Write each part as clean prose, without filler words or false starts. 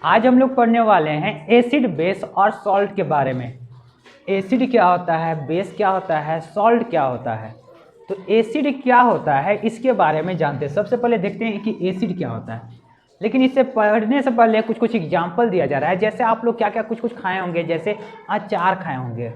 आज हम लोग पढ़ने वाले हैं एसिड, बेस और सॉल्ट के बारे में। एसिड क्या होता है, बेस क्या होता है, सॉल्ट क्या होता है। तो एसिड क्या होता है इसके बारे में जानते हैं। सबसे पहले देखते हैं कि एसिड क्या होता है, लेकिन इससे पढ़ने से पहले कुछ कुछ एग्जाम्पल दिया जा रहा है। जैसे आप लोग क्या क्या कुछ कुछ खाए होंगे, जैसे अचार खाए होंगे,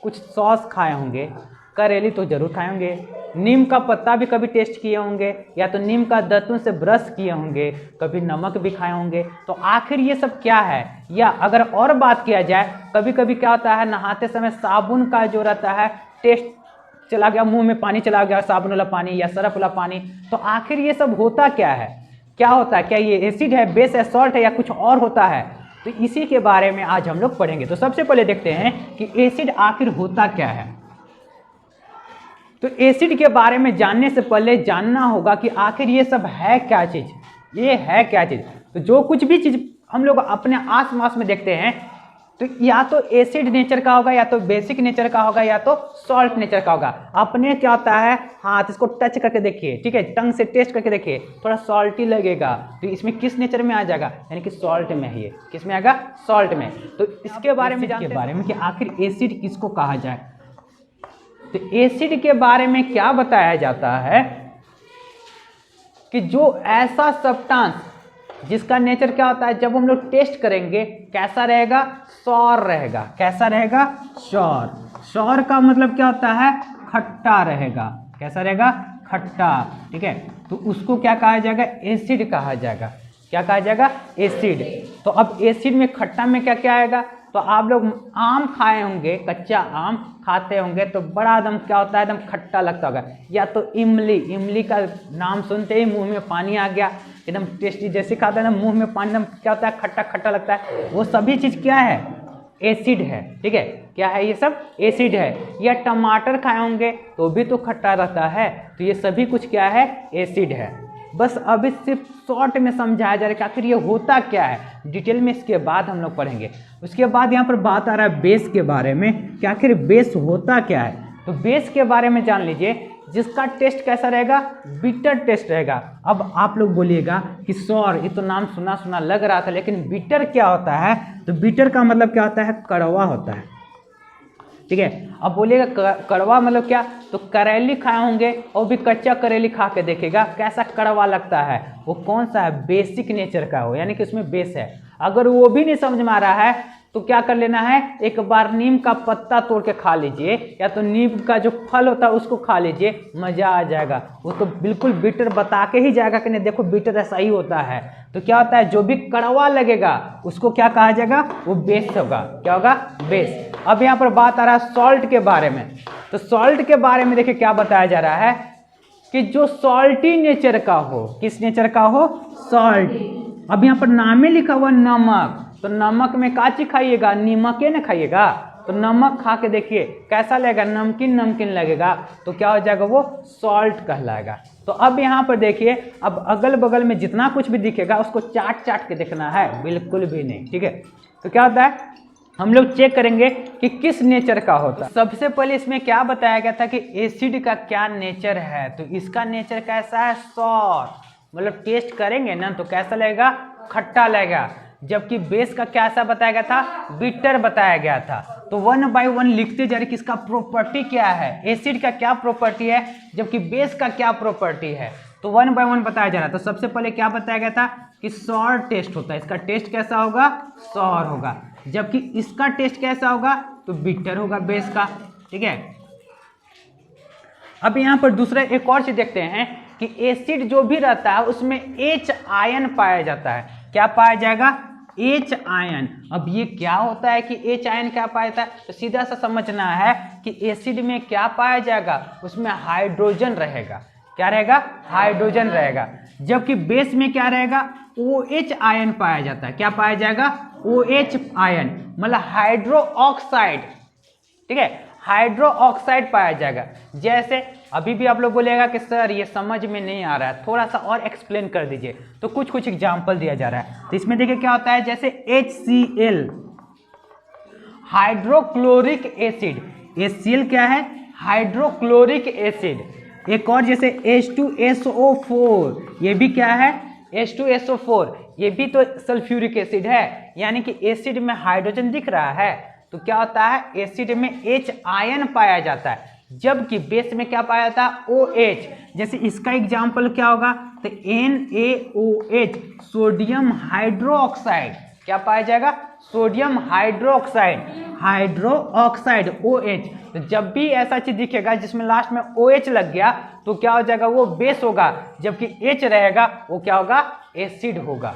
कुछ सॉस खाए होंगे, करेली तो जरूर खाए होंगे, नीम का पत्ता भी कभी टेस्ट किए होंगे, या तो नीम का दातुन से ब्रश किए होंगे, कभी नमक भी खाए होंगे। तो आखिर ये सब क्या है, या अगर और बात किया जाए, कभी कभी क्या होता है नहाते समय साबुन का जो रहता है टेस्ट चला गया, मुंह में पानी चला गया, साबुन वाला पानी या सरफ वाला पानी। तो आखिर ये सब होता क्या है, क्या होता है, क्या ये एसिड है, बेस है, सॉल्ट है, या कुछ और होता है। तो इसी के बारे में आज हम लोग पढ़ेंगे। तो सबसे पहले देखते हैं कि एसिड आखिर होता क्या है। तो एसिड के बारे में जानने से पहले जानना होगा कि आखिर ये सब है क्या चीज, ये है क्या चीज। तो जो कुछ भी चीज हम लोग अपने आसपास में देखते हैं, तो या तो एसिड नेचर का होगा, या तो बेसिक नेचर का होगा, या तो सॉल्ट नेचर का होगा। अपने क्या होता है, हाथ इसको टच करके देखिए, ठीक है, टंग से टेस्ट करके देखिए, थोड़ा सॉल्टी लगेगा, तो इसमें किस नेचर में आ जाएगा, यानी कि सॉल्ट में है। ये किस में आएगा, सॉल्ट में। तो इसके बारे में जानते हैं कि आखिर एसिड किसको कहा जाए। तो एसिड के बारे में क्या बताया जाता है कि जो ऐसा सब्सटेंस जिसका नेचर क्या होता है, जब हम लोग टेस्ट करेंगे कैसा रहेगा, सॉर रहेगा। कैसा रहेगा, सॉर। सॉर का मतलब क्या होता है, खट्टा रहेगा। कैसा रहेगा, खट्टा, ठीक है। तो उसको क्या कहा जाएगा, एसिड कहा जाएगा। क्या कहा जाएगा, एसिड। तो अब एसिड में खट्टा में क्या क्या आएगा, तो आप लोग आम खाए होंगे, कच्चा आम खाते होंगे तो बड़ा एकदम क्या होता है, एकदम खट्टा लगता होगा। या तो इमली, इमली का नाम सुनते ही मुंह में पानी आ गया, एकदम टेस्टी, जैसे खाता है ना मुंह में पानी, एकदम क्या होता है, खट्टा खट्टा लगता है। वो सभी चीज़ क्या है, एसिड है, ठीक है। क्या है, ये सब एसिड है। या टमाटर खाए होंगे तो भी तो खट्टा रहता है, तो ये सभी कुछ क्या है, एसिड है। बस अभी सिर्फ शॉर्ट में समझाया जा रहा है कि आखिर ये होता क्या है। डिटेल में इसके बाद हम लोग पढ़ेंगे। उसके बाद यहाँ पर बात आ रहा है बेस के बारे में कि आखिर बेस होता क्या है। तो बेस के बारे में जान लीजिए, जिसका टेस्ट कैसा रहेगा, बिटर टेस्ट रहेगा। अब आप लोग बोलिएगा कि सॉर, ये तो नाम सुना सुना लग रहा था, लेकिन बिटर क्या होता है। तो बिटर का मतलब क्या होता है, कड़वा होता है, ठीक है। अब बोलिएगा कड़वा मतलब क्या, तो करेली खाए होंगे और भी कच्चा करेली खा के देखेगा कैसा कड़वा लगता है। वो कौन सा है, बेसिक नेचर का हो, यानी कि उसमें बेस है। अगर वो भी नहीं समझ में आ रहा है तो क्या कर लेना है, एक बार नीम का पत्ता तोड़ के खा लीजिए, या तो नीम का जो फल होता है उसको खा लीजिए, मजा आ जाएगा। वो तो बिल्कुल बिटर बता के ही जाएगा कि नहीं देखो बिटर ऐसा ही होता है। तो क्या होता है, जो भी कड़वा लगेगा उसको क्या कहा जाएगा, वो बेस होगा। क्या होगा, बेस। अब यहाँ पर बात आ रहा है सॉल्ट के बारे में। तो सॉल्ट के बारे में देखिए क्या बताया जा रहा है कि जो सॉल्टी नेचर का हो, किस नेचर का हो, सॉल्ट। अब यहाँ पर नामे लिखा हुआ नमक, तो नमक में का चीज खाइएगा, नीमके न खाइएगा। तो नमक खा के देखिए कैसा लगेगा, नमकीन नमकीन लगेगा, तो क्या हो जाएगा, वो सॉल्ट कहलाएगा। तो अब यहाँ पर देखिए, अब अगल बगल में जितना कुछ भी दिखेगा उसको चाट चाट के देखना है, बिल्कुल भी नहीं, ठीक है। तो क्या होता है, हम लोग चेक करेंगे कि किस नेचर का होता है। सबसे पहले इसमें क्या बताया गया था कि एसिड का क्या नेचर है। तो इसका नेचर कैसा है, सॉर, मतलब टेस्ट करेंगे ना तो कैसा लगेगा, खट्टा लगेगा। जबकि बेस का कैसा बताया गया था, बिटर बताया गया था। तो वन बाय वन लिखते जा रहे कि इसका प्रॉपर्टी क्या है, एसिड का क्या प्रॉपर्टी है, जबकि बेस का क्या प्रॉपर्टी है। तो वन बाय वन बताया जा रहा है। तो सबसे पहले क्या बताया गया था कि सॉर टेस्ट होता है, इसका टेस्ट कैसा होगा, सॉर होगा। जबकि इसका टेस्ट कैसा होगा, तो बिटर होगा बेस का, ठीक है। अब यहाँ पर दूसरा एक और चीज देखते हैं कि एसिड जो भी रहता है उसमें H आयन पाया जाता है। क्या पाया जाएगा, H आयन। अब ये क्या होता है कि H आयन क्या पाया जाता है, तो सीधा सा समझना है कि एसिड में क्या पाया जाएगा, उसमें हाइड्रोजन रहेगा। क्या रहेगा, हाइड्रोजन रहेगा। जबकि बेस में क्या रहेगा, OH आयन पाया जाता है। क्या पाया जाएगा, OH आयन, मतलब हाइड्रो ऑक्साइड, ठीक है, हाइड्रो ऑक्साइड पाया जाएगा। जैसे अभी भी आप लोग बोलेगा कि सर ये समझ में नहीं आ रहा है, थोड़ा सा और एक्सप्लेन कर दीजिए। तो कुछ कुछ एग्जांपल दिया जा रहा है। तो इसमें देखिए क्या होता है, जैसे HCl, हाइड्रोक्लोरिक एसिड। HCl क्या है, हाइड्रोक्लोरिक एसिड। एक और जैसे H2SO4, ये भी क्या है, H2SO4 ये भी तो सल्फ्यूरिक एसिड है, यानी कि एसिड में हाइड्रोजन दिख रहा है तो क्या होता है, एसिड में H आयन पाया जाता है, जबकि बेस में क्या पाया जाता है, OH। जैसे इसका एग्जाम्पल क्या होगा, तो NaOH सोडियम हाइड्रोक्साइड, क्या पाया जाएगा, सोडियम हाइड्रोक्साइड OH। तो जब भी ऐसा चीज दिखेगा जिसमें लास्ट में OH लग गया तो क्या हो जाएगा, वो बेस होगा, जबकि H रहेगा वो क्या होगा, एसिड होगा।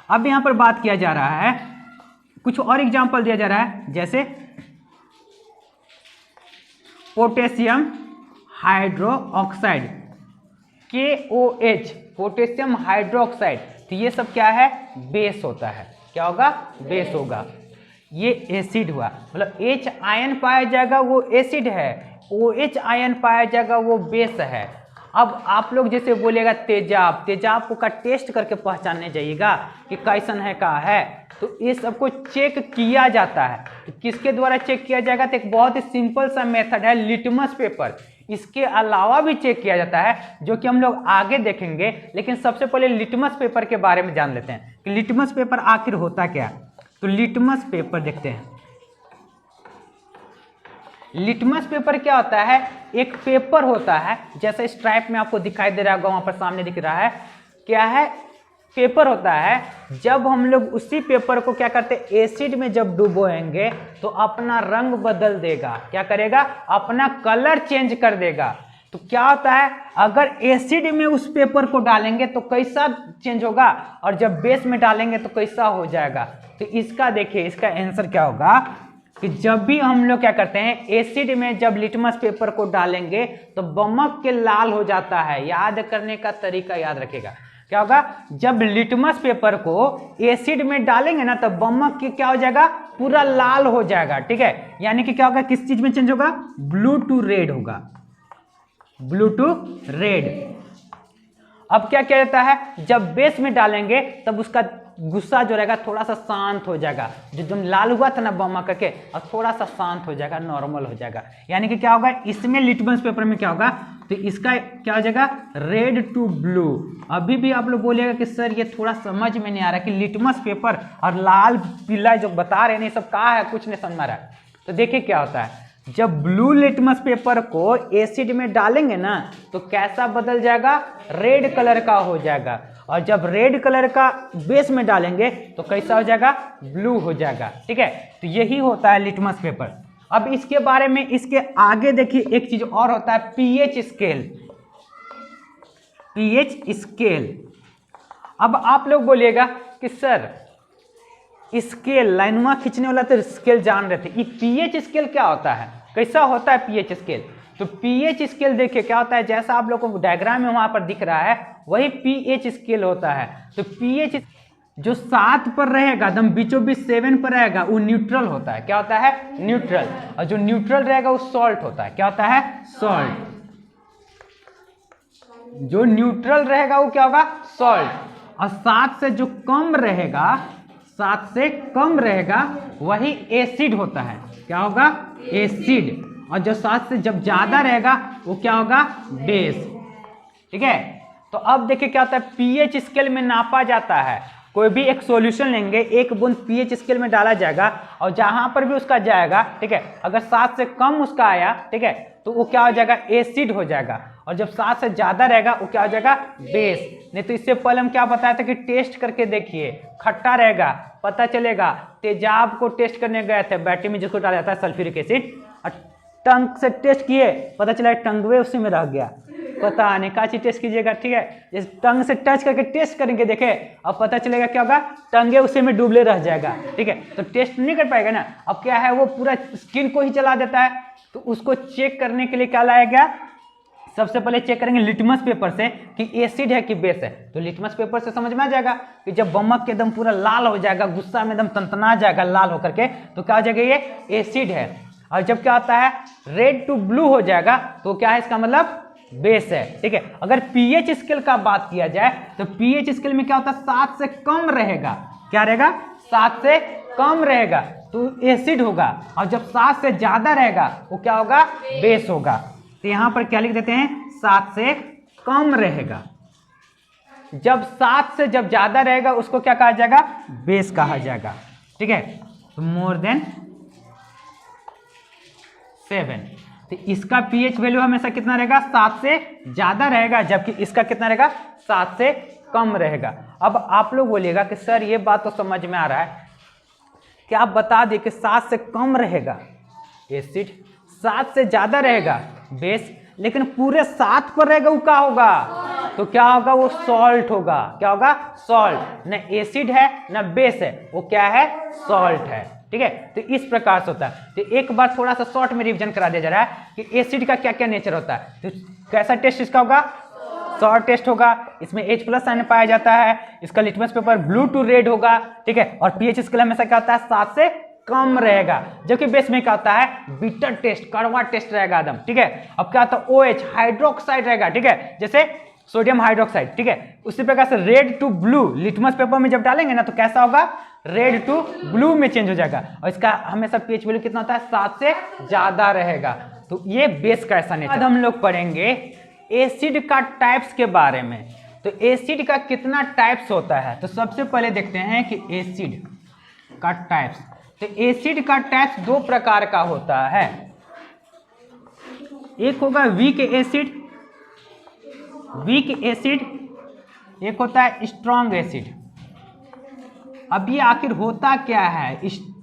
अब यहां पर बात किया जा रहा है, कुछ और एग्जाम्पल दिया जा रहा है, जैसे potassium hydroxide KOH, potassium hydroxide, तो ये सब क्या है, बेस होता है, क्या होगा, बेस होगा। ये एसिड हुआ, मतलब H आयन पाया जाएगा वो एसिड है, OH आयन पाया जाएगा वो बेस है। अब आप लोग जैसे बोलेगा तेजाब, तेजाब को का टेस्ट करके पहचानने जाइएगा कि कैसन है, का है, तो ये सबको चेक किया जाता है। तो किसके द्वारा चेक किया जाएगा, तो एक बहुत ही सिंपल सा मेथड है, लिटमस पेपर। इसके अलावा भी चेक किया जाता है जो कि हम लोग आगे देखेंगे, लेकिन सबसे पहले लिटमस पेपर के बारे में जान लेते हैं कि लिटमस पेपर आखिर होता क्या। तो लिटमस पेपर देखते हैं। लिटमस पेपर क्या होता है, एक पेपर होता है, जैसे स्ट्राइप में आपको दिखाई दे रहा होगा, वहां पर सामने दिख रहा है, क्या है, पेपर होता है। जब हम लोग उसी पेपर को क्या करते हैं, एसिड में जब डुबोएंगे तो अपना रंग बदल देगा, क्या करेगा, अपना कलर चेंज कर देगा। तो क्या होता है, अगर एसिड में उस पेपर को डालेंगे तो कैसा चेंज होगा, और जब बेस में डालेंगे तो कैसा हो जाएगा। तो इसका देखिए, इसका आंसर क्या होगा कि जब भी हम लोग क्या करते हैं, एसिड में जब लिटमस पेपर को डालेंगे तो बमक के लाल हो जाता है। याद करने का तरीका याद रखेगा, क्या होगा, जब लिटमस पेपर को एसिड में डालेंगे ना तो बमक के क्या हो जाएगा, पूरा लाल हो जाएगा, ठीक है। यानी कि क्या होगा, किस चीज में चेंज होगा, ब्लू टू रेड होगा, ब्लू टू रेड। अब क्या किया जाता है, जब बेस में डालेंगे तब उसका गुस्सा जो रहेगा थोड़ा सा शांत हो जाएगा, जो एकदम लाल हुआ था ना बमा करके, और थोड़ा सा शांत हो जाएगा, नॉर्मल हो जाएगा। यानी कि क्या होगा, इसमें लिटमस पेपर में क्या होगा, तो इसका क्या हो जाएगा, रेड टू ब्लू। अभी भी आप लोग बोलिएगा कि सर ये थोड़ा समझ में नहीं आ रहा कि लिटमस पेपर और लाल पीला जो बता रहे हैं ये सब कहाँ है, कुछ नहीं समझ में आ रहा है। तो देखिए क्या होता है, जब ब्लू लिटमस पेपर को एसिड में डालेंगे ना तो कैसा बदल जाएगा, रेड कलर का हो जाएगा, और जब रेड कलर का बेस में डालेंगे तो कैसा हो जाएगा, ब्लू हो जाएगा, ठीक है। तो यही होता है लिटमस पेपर। अब इसके बारे में, इसके आगे देखिए एक चीज और होता है, पीएच स्केल। पीएच स्केल, अब आप लोग बोलिएगा कि सर स्केल लाइनवा खींचने वाला तो स्केल जान रहे थे, ये पीएच स्केल क्या होता है, कैसा होता है पीएच स्केल। तो पीएच स्केल देखिए क्या होता है, जैसा आप लोगों को डायग्राम में वहां पर दिख रहा है वही पीएच स्केल होता है। तो पीएच जो 7 पर रहेगा, एकदम बीचों बीच 7 पर रहेगा, वो न्यूट्रल होता है, क्या होता है, न्यूट्रल। और जो न्यूट्रल रहेगा वो सॉल्ट होता है, क्या होता है, सॉल्ट। जो न्यूट्रल रहेगा वो क्या होगा, सॉल्ट। और 7 से जो कम रहेगा, 7 से कम रहेगा वही एसिड होता है, क्या होगा, एसिड। और जो 7 से जब ज्यादा रहेगा वो क्या होगा, बेस, ठीक है। तो अब देखिए क्या होता है, पीएच स्केल में नापा जाता है, कोई भी एक सॉल्यूशन लेंगे, एक बूंद पीएच स्केल में डाला जाएगा और जहां पर भी उसका जाएगा, ठीक है, अगर 7 से कम उसका आया, ठीक है, तो वो क्या हो जाएगा, एसिड हो जाएगा। और जब 7 से ज्यादा रहेगा वो क्या हो जाएगा, बेस। नहीं तो इससे पहले हम क्या बताया था कि टेस्ट करके देखिए, खट्टा रहेगा पता चलेगा। तेजाब को टेस्ट करने गए थे बैटरी में, जिसको डाला जाता है सल्फ्यूरिक एसिड, और टंग से टेस्ट किए, पता चला टंगवे उसी में रह गया, पता नहीं का चीज टेस्ट कीजिएगा, ठीक है। जिस टंग से टच करके टेस्ट करेंगे, देखे, अब पता चलेगा क्या होगा, टंगे उसी में डूबले रह जाएगा, ठीक है। तो टेस्ट नहीं कर पाएगा ना। अब क्या है, वो पूरा स्किन को ही चला देता है। तो उसको चेक करने के लिए क्या लाया गया, सबसे पहले चेक करेंगे लिटमस पेपर से कि एसिड है कि बेस है। तो लिटमस पेपर से समझ में आ जाएगा कि जब बमक के एकदम पूरा लाल हो जाएगा, गुस्सा में एकदम तनतना जाएगा लाल होकर के, तो क्या हो जाएगा, ये एसिड है। और जब क्या होता है, रेड टू ब्लू हो जाएगा, तो क्या है, इसका मतलब बेस है, ठीक है। अगर पीएच स्केल का बात किया जाए तो पीएच स्केल में क्या होता है, 7 से कम रहेगा, क्या रहेगा, 7 से कम रहेगा तो एसिड होगा। और जब 7 से ज्यादा रहेगा वो क्या होगा, बेस होगा। तो यहां पर क्या लिख देते हैं, 7 से कम रहेगा, जब 7 से जब ज्यादा रहेगा उसको क्या कहा जाएगा, बेस कहा जाएगा। ठीक है, तो मोर देन 7, तो इसका pH वैल्यू हमेशा कितना रहेगा, 7 से ज्यादा रहेगा, जबकि इसका कितना रहेगा, 7 से कम रहेगा। अब आप लोग बोलिएगा कि सर ये बात तो समझ में आ रहा है कि आप बता दें कि 7 से कम रहेगा एसिड, 7 से ज्यादा रहेगा बेस, लेकिन पूरे 7 पर रहेगा, वो क्या होगा, तो क्या होगा, वो सॉल्ट होगा। क्या होगा, सॉल्ट। न एसिड है न बेस है, वो क्या है, सॉल्ट है। ठीक है, तो इस प्रकार से होता है। तो एक बार थोड़ा सा शॉर्ट में रिवीजन करा दिया जा रहा है कि एसिड का क्या क्या नेचर होता है। तो कैसा टेस्ट इसका होगा, सॉल्ट टेस्ट होगा, इसमें H+ साइन पाया जाता है, इसका litmus paper blue to red होगा। ठीक है, और pH स्केल हमेशा क्या होता है, 7 से कम रहेगा, जबकि बेस में क्या होता है, बिटर टेस्ट, कड़वा टेस्ट रहेगा एकदम। ठीक है, अब क्या होता है, OH हाइड्रोक्साइड रहेगा। ठीक है, जैसे सोडियम हाइड्रोक्साइड। ठीक है, उसी प्रकार से red to blue litmus paper में जब डालेंगे ना तो कैसा होगा, रेड टू ब्लू में चेंज हो जाएगा, और इसका हमेशा pH वैल्यू कितना होता है, 7 से ज्यादा रहेगा। तो ये बेस का ऐसा नेचर। आज हम लोग पढ़ेंगे एसिड का टाइप्स के बारे में। तो एसिड का कितना टाइप्स होता है, तो सबसे पहले देखते हैं कि एसिड का टाइप्स। तो एसिड का टाइप्स 2 प्रकार का होता है, एक होगा वीक एसिड, वीक एसिड, एक होता है स्ट्रॉन्ग एसिड। अब ये आखिर होता क्या है,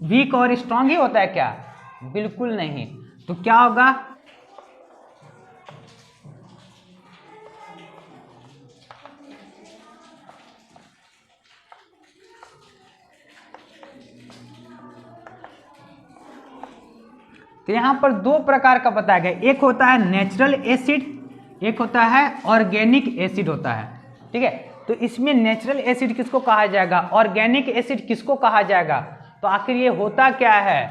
वीक और स्ट्रॉन्ग ही होता है क्या, बिल्कुल नहीं। तो क्या होगा, तो यहां पर 2 प्रकार का बताया गया, एक होता है नेचुरल एसिड, एक होता है ऑर्गेनिक एसिड होता है। ठीक है, तो इसमें नेचुरल एसिड किसको कहा जाएगा, ऑर्गेनिक एसिड किसको कहा जाएगा। तो आखिर ये होता क्या है,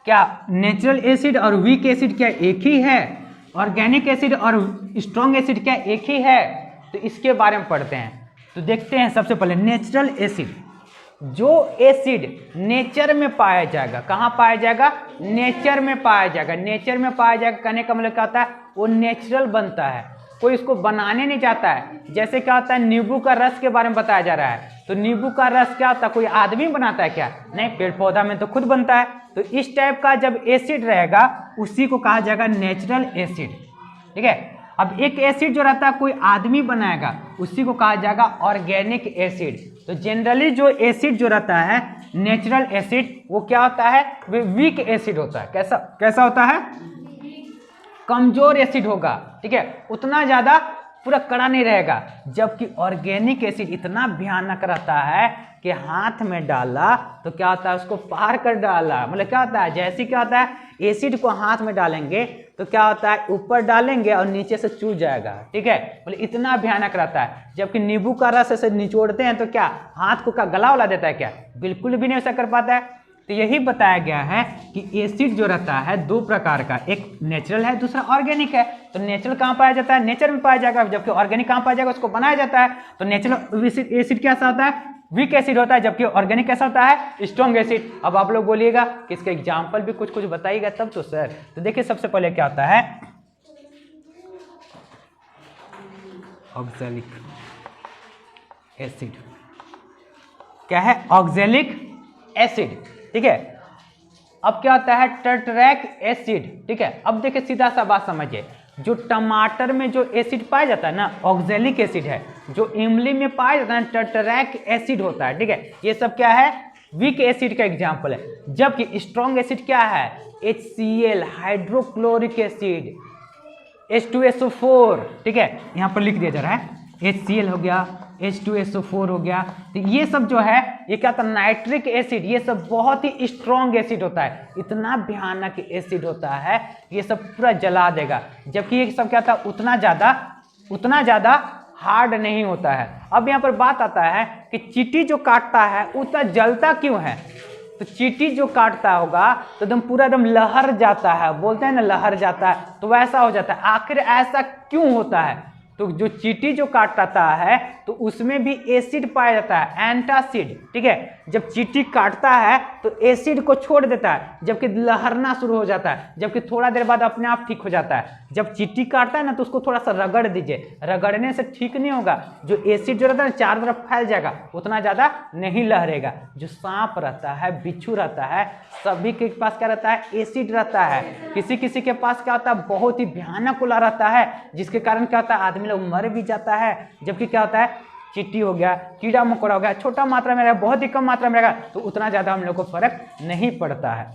क्या नेचुरल एसिड और वीक एसिड क्या एक ही है, ऑर्गेनिक एसिड और स्ट्रॉन्ग एसिड क्या एक ही है। तो इसके बारे में पढ़ते हैं। तो देखते हैं सबसे पहले नेचुरल एसिड। जो एसिड नेचर में पाया जाएगा, कहाँ पाया जाएगा, नेचर में पाया जाएगा। नेचर में पाया जाएगा कहने का मतलब क्या होता है, वो नेचुरल बनता है, कोई इसको बनाने नहीं चाहता है। जैसे क्या होता है, नींबू का रस के बारे में बताया जा रहा है, तो नींबू का रस क्या होता है, कोई आदमी बनाता है क्या, नहीं, पेड़ पौधा में तो खुद बनता है। तो इस टाइप का जब एसिड रहेगा उसी को कहा जाएगा नेचुरल एसिड। ठीक है, अब एक एसिड जो रहता है कोई आदमी बनाएगा उसी को कहा जाएगा ऑर्गेनिक एसिड। तो जनरली जो एसिड जो रहता है नेचुरल एसिड, वो क्या होता है, वो वीक एसिड होता है। कैसा कैसा होता है, कमजोर एसिड होगा। ठीक है, उतना ज्यादा पूरा कड़ा नहीं रहेगा। जबकि ऑर्गेनिक एसिड इतना भयानक रहता है कि हाथ में डाला तो क्या होता है, उसको पार कर डाला। मतलब क्या होता है, जैसे क्या होता है, एसिड को हाथ में डालेंगे तो क्या होता है, ऊपर डालेंगे और नीचे से चूज जाएगा। ठीक है, मतलब इतना भयानक रहता है। जबकि नींबू का रस से निचोड़ते हैं तो क्या हाथ को क्या गला उला देता है क्या, बिल्कुल भी नहीं ऐसा कर पाता है। तो यही बताया गया है कि एसिड जो रहता है 2 प्रकार का, एक नेचुरल है, दूसरा ऑर्गेनिक है। तो नेचुरल कहाँ पाया जाता है, नेचर में पाया जाएगा, जबकि ऑर्गेनिक कहाँ पाया जाएगा, उसको बनाया जाता है। तो नेचुरल एसिड कैसा होता है, वीक एसिड होता है, जबकि ऑर्गेनिक कैसा होता है, स्ट्रॉन्ग एसिड। अब आप लोग बोलिएगा कि इसका एग्जाम्पल भी कुछ कुछ बताइएगा तब तो सर। तो देखिए सबसे पहले क्या होता है, ऑक्सैलिक एसिड। क्या है, ऑक्सैलिक एसिड। ठीक है, अब क्या होता है, टर्टरैक एसिड। ठीक है, अब देखिए सीधा सा बात समझिए, जो टमाटर में जो एसिड पाया जाता है ना, ऑक्सैलिक एसिड है। जो इमली में पाया जाता है टर्टरैक एसिड होता है। ठीक है, ये सब क्या है, वीक एसिड का एग्जाम्पल है। जबकि स्ट्रॉन्ग एसिड क्या है, HCl हाइड्रोक्लोरिक एसिड, H2SO4। ठीक है, यहाँ पर लिख दिया जा रहा है, HCl हो गया, H2SO4 हो गया। तो ये सब जो है, ये क्या था, नाइट्रिक एसिड, ये सब बहुत ही स्ट्रॉन्ग एसिड होता है, इतना भयानक एसिड होता है, ये सब पूरा जला देगा। जबकि ये सब क्या था, उतना ज़्यादा हार्ड नहीं होता है। अब यहाँ पर बात आता है कि चींटी जो काटता है उतना जलता क्यों है। तो चींटी जो काटता होगा तो एकदम पूरा एकदम लहर जाता है, बोलते हैं ना लहर जाता है, तो वैसा हो जाता है। आखिर ऐसा क्यों होता है, तो तो जो चींटी जो काटता है तो उसमें भी एसिड पाया जाता है, एंटासिड, ठीक है। जब चींटी काटता है तो एसिड को छोड़ देता है, जबकि लहरना शुरू हो जाता है, जबकि थोड़ा देर बाद अपने आप ठीक हो जाता है। जब चींटी काटता है ना तो उसको थोड़ा सा रगड़ दीजिए, रगड़ने से ठीक नहीं होगा, जो एसिड जो रहता है चारों तरफ फैल जाएगा, उतना ज़्यादा नहीं लहरेगा। जो सांप रहता है, बिच्छू रहता है, सभी के पास क्या रहता है, एसिड रहता है। किसी किसी के पास क्या होता है, बहुत ही भयानक उला रहता है, जिसके कारण क्या होता है, आदमी लोग मर भी जाता है। जबकि क्या होता है, चींटी हो गया, कीड़ा मकोड़ा हो गया, छोटा मात्रा में रहेगा, बहुत ही कम मात्रा में रहेगा, तो उतना ज़्यादा हम लोग को फर्क नहीं पड़ता है।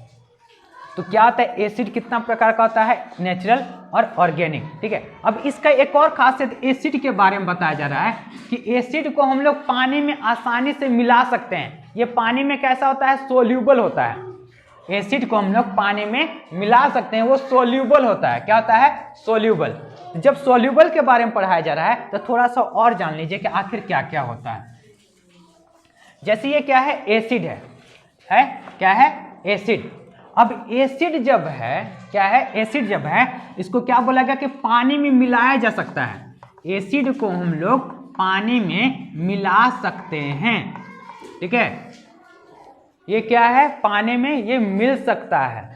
तो क्या होता है, एसिड कितना प्रकार का होता है, नेचुरल और ऑर्गेनिक, ठीक है। अब इसका एक और खासियत एसिड के बारे में बताया जा रहा है कि एसिड को हम लोग पानी में आसानी से मिला सकते हैं। ये पानी में कैसा होता है, सोल्यूबल होता है। एसिड को हम लोग पानी में मिला सकते हैं, वो सोल्यूबल होता है। क्या होता है, सोल्यूबल। जब सोल्यूबल के बारे में पढ़ाया जा रहा है तो थोड़ा सा और जान लीजिए कि आखिर क्या क्या होता है। जैसे ये क्या है, एसिड है क्या है, एसिड। अब एसिड जब है, क्या है, एसिड जब है, इसको क्या बोला गया कि पानी में मिलाया जा सकता है। एसिड को हम लोग पानी में मिला सकते हैं, ठीक है। ये क्या है, पानी में ये मिल सकता है।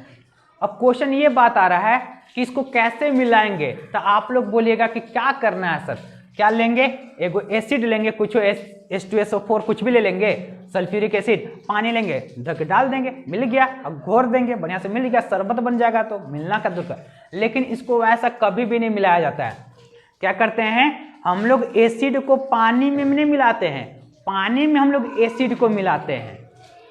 अब क्वेश्चन ये बात आ रहा है कि इसको कैसे मिलाएंगे, तो आप लोग बोलिएगा कि क्या करना है सर, क्या लेंगे, एगो एसिड लेंगे, कुछ H2SO4 कुछ भी ले लेंगे, सल्फ्यूरिक एसिड, पानी लेंगे, ढक डाल देंगे, मिल गया। अब घोर देंगे, बढ़िया से मिल गया, शरबत बन जाएगा, तो मिलना का दुख है। लेकिन इसको वैसा कभी भी नहीं मिलाया जाता है। क्या करते हैं हम लोग, एसिड को पानी में नहीं मिलाते हैं, पानी में हम लोग एसिड को मिलाते हैं,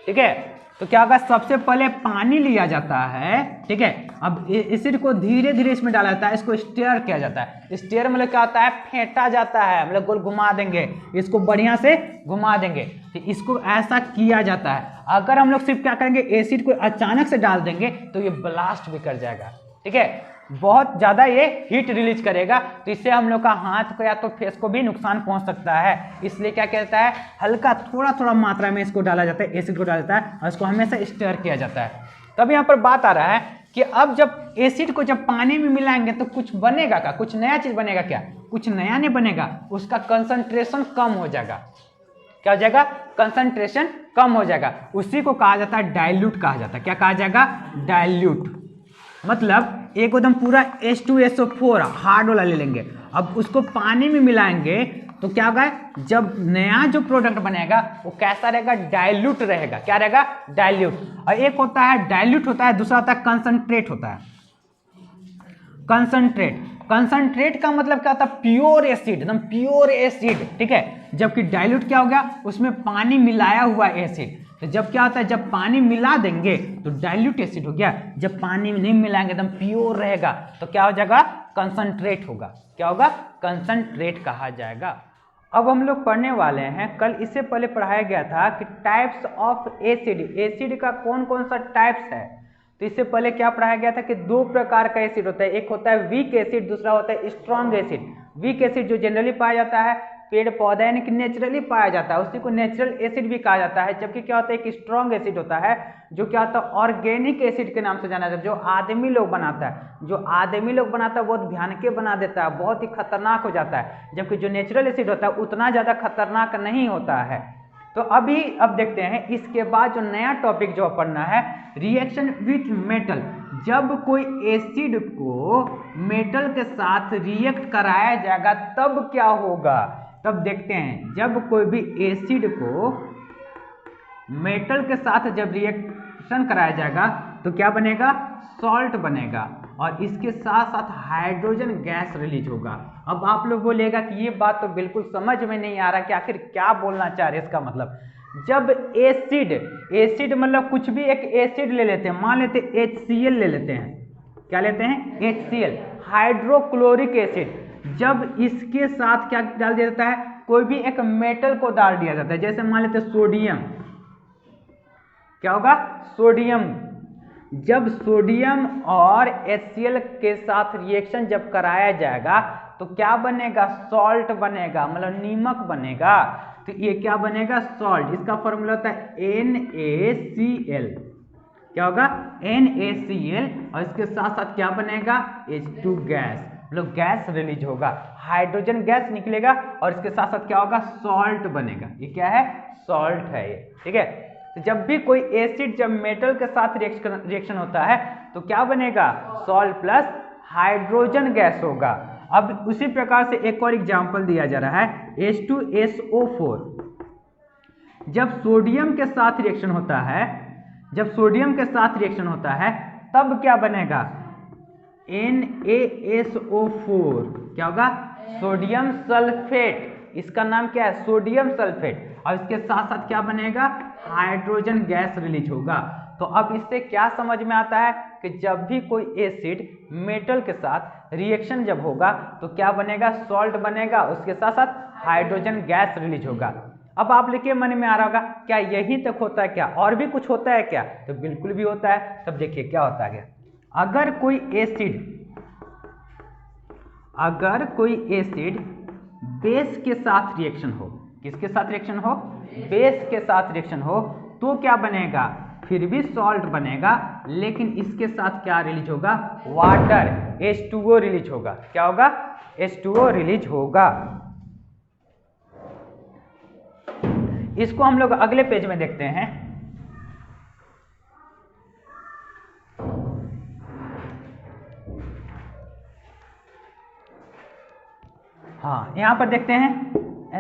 ठीक है। तो क्या होगा, सबसे पहले पानी लिया जाता है, ठीक है। अब एसिड को धीरे धीरे इसमें डाला जाता है, इसको स्टेयर किया जाता है। स्टेयर मतलब क्या होता है, फेंटा जाता है, मतलब गोल घुमा देंगे, इसको बढ़िया से घुमा देंगे, तो इसको ऐसा किया जाता है। अगर हम लोग सिर्फ क्या करेंगे, एसिड को अचानक से डाल देंगे तो ये ब्लास्ट भी कर जाएगा, ठीक है, बहुत ज़्यादा ये हीट रिलीज करेगा, तो इससे हम लोग का हाथ को या तो फेस को भी नुकसान पहुंच सकता है। इसलिए क्या कहता है, हल्का थोड़ा थोड़ा मात्रा में इसको डाला जाता है, एसिड को डाला जाता है, और इसको हमेशा स्टर किया जाता है। तब यहाँ पर बात आ रहा है कि अब जब एसिड को जब पानी में मिलाएंगे तो कुछ बनेगा क्या, कुछ नया चीज़ बनेगा क्या, कुछ नया नहीं बनेगा, उसका कंसंट्रेशन कम हो जाएगा। क्या हो जाएगा, कंसंट्रेशन कम हो जाएगा। उसी को कहा जाता है डाइल्यूट कहा जाता है। क्या कहा जाएगा, डाइल्यूट। मतलब एक एकदम पूरा H2SO4 हार्ड वाला ले लेंगे, अब उसको पानी में मिलाएंगे तो क्या होगा, जब नया जो प्रोडक्ट बनेगा वो कैसा रहेगा, डाइल्यूट रहेगा। क्या रहेगा, डाइल्यूट। और एक होता है डाइल्यूट होता है, दूसरा होता है कंसंट्रेट होता है। कंसंट्रेट का मतलब क्या होता है, प्योर एसिड, एकदम प्योर एसिड, ठीक है। जबकि डाइल्यूट क्या हो गया, उसमें पानी मिलाया हुआ एसिड। तो जब क्या होता है, जब पानी मिला देंगे तो डाइल्यूट एसिड हो गया, जब पानी में नहीं मिलाएंगे एकदम प्योर रहेगा तो क्या हो जाएगा, कंसंट्रेट होगा। क्या होगा, कंसंट्रेट कहा जाएगा। अब हम लोग पढ़ने वाले हैं, कल इससे पहले पढ़ाया गया था कि टाइप्स ऑफ एसिड, एसिड का कौन कौन सा टाइप्स है। तो इससे पहले क्या पढ़ाया गया था कि दो प्रकार का एसिड होता है, एक होता है वीक एसिड, दूसरा होता है स्ट्रॉन्ग एसिड। वीक एसिड जो जनरली पाया जाता है पेड़ पौधा यानी कि नेचुरली पाया जाता है, उसी को नेचुरल एसिड भी कहा जाता है। जबकि क्या होता है, एक स्ट्रॉन्ग एसिड होता है जो क्या होता है, ऑर्गेनिक एसिड के नाम से जाना जाता है, जो आदमी लोग बनाता है, जो आदमी लोग बनाता है बहुत भयानक बना देता है, बहुत ही खतरनाक हो जाता है। जबकि जो नेचुरल एसिड होता है उतना ज़्यादा खतरनाक नहीं होता है। तो अब देखते हैं इसके बाद जो नया टॉपिक जो पढ़ना है, रिएक्शन विथ मेटल। जब कोई एसिड को मेटल के साथ रिएक्ट कराया जाएगा तब क्या होगा, तब देखते हैं। जब कोई भी एसिड को मेटल के साथ जब रिएक्शन कराया जाएगा तो क्या बनेगा, सॉल्ट बनेगा, और इसके साथ साथ हाइड्रोजन गैस रिलीज होगा। अब आप लोग बोलेगा कि ये बात तो बिल्कुल समझ में नहीं आ रहा कि आखिर क्या बोलना चाह रहे हैं। इसका मतलब जब एसिड मतलब कुछ भी एक एसिड ले लेते हैं, मान लेते हैं HCl ले लेते हैं, क्या लेते हैं, HCl, हाइड्रोक्लोरिक एसिड। जब इसके साथ क्या डाल दिया जाता है, कोई भी एक मेटल को डाल दिया जाता है, जैसे मान लेते हैं सोडियम, क्या होगा, सोडियम। जब सोडियम और HCl के साथ रिएक्शन जब कराया जाएगा तो क्या बनेगा, सॉल्ट बनेगा, मतलब नीमक बनेगा। तो ये क्या बनेगा, सॉल्ट। इसका फॉर्मूला होता है NaCl। क्या होगा, NaCl, और इसके साथ साथ क्या बनेगा, H2 गैस। मतलब गैस रिलीज होगा, हाइड्रोजन गैस निकलेगा और इसके साथ साथ क्या होगा, सॉल्ट बनेगा। ये क्या है, सॉल्ट है ये, ठीक है। तो जब भी कोई एसिड जब मेटल के साथ रिएक्शन होता है तो क्या बनेगा, सॉल्ट प्लस हाइड्रोजन गैस होगा। अब उसी प्रकार से एक और एग्जांपल दिया जा रहा है H2SO4। जब सोडियम के साथ रिएक्शन होता है, जब सोडियम के साथ रिएक्शन होता है तब क्या बनेगा, NaSO4 क्या होगा, सोडियम सल्फेट। इसका नाम क्या है, सोडियम सल्फेट। और इसके साथ साथ क्या बनेगा, हाइड्रोजन गैस रिलीज होगा। तो अब इससे क्या समझ में आता है कि जब भी कोई एसिड मेटल के साथ रिएक्शन जब होगा तो क्या बनेगा, सॉल्ट बनेगा, उसके साथ साथ हाइड्रोजन गैस रिलीज होगा। अब आप लिखिए, मन में आ रहा होगा क्या यही तक होता है क्या, और भी कुछ होता है क्या, तो बिल्कुल भी होता है। तब देखिए क्या होता है, अगर कोई एसिड बेस के साथ रिएक्शन हो, किसके साथ रिएक्शन हो, बेस के साथ रिएक्शन हो, तो क्या बनेगा, फिर भी सॉल्ट बनेगा, लेकिन इसके साथ क्या रिलीज होगा, वाटर H2O रिलीज होगा। क्या होगा, H2O रिलीज होगा। इसको हम लोग अगले पेज में देखते हैं। हाँ, यहाँ पर देखते हैं,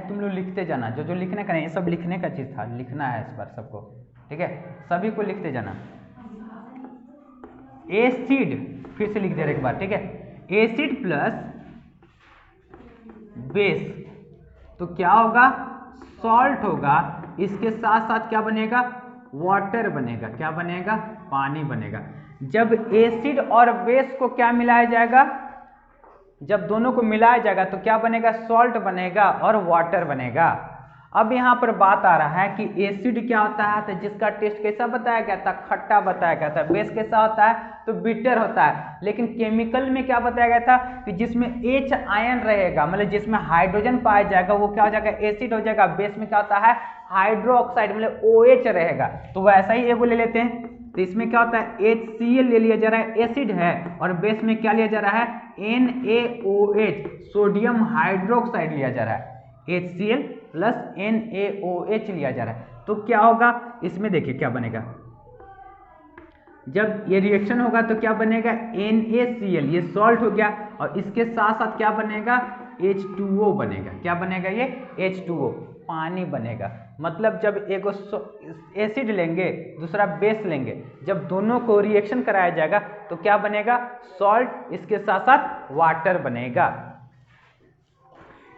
तुम लोग लिखते जाना, जो जो लिखने का नहीं, ये सब लिखने का चीज था, लिखना है इस पर सबको, ठीक है, सभी को लिखते जाना। एसिड, फिर से लिख दे रहे एक बार, ठीक है, एसिड प्लस बेस तो क्या होगा, सॉल्ट होगा, इसके साथ साथ क्या बनेगा, वाटर बनेगा। क्या बनेगा, पानी बनेगा। जब एसिड और बेस को क्या मिलाया जाएगा, जब दोनों को मिलाया जाएगा तो क्या बनेगा, सॉल्ट बनेगा और वाटर बनेगा। अब यहाँ पर बात आ रहा है कि एसिड क्या होता है, तो जिसका टेस्ट कैसा बताया गया था, खट्टा बताया गया था। बेस कैसा होता है, तो बिटर होता है। लेकिन केमिकल में क्या बताया गया था कि जिसमें H आयन रहेगा, मतलब जिसमें हाइड्रोजन पाया जाएगा, वो क्या हो जाएगा, एसिड हो जाएगा। बेस में क्या होता है, हाइड्रोक्साइड मतलब OH रहेगा। तो वैसा ही एगो ले लेते हैं, तो इसमें क्या होता है, HCl ले लिया जा रहा है, एसिड है, और बेस में क्या लिया जा रहा है, NaOH सोडियम हाइड्रोक्साइड लिया जा रहा है। HCl प्लस NaOH लिया जा रहा है। तो क्या होगा, इसमें देखिए क्या बनेगा, जब ये रिएक्शन होगा तो क्या बनेगा, NaCl, ये सॉल्ट हो गया, और इसके साथ साथ क्या बनेगा, H2O बनेगा। क्या बनेगा, ये H2O, पानी बनेगा। मतलब जब एक एसिड लेंगे, दूसरा बेस लेंगे, जब दोनों को रिएक्शन कराया जाएगा तो क्या बनेगा, सॉल्ट, इसके साथ साथ वाटर बनेगा।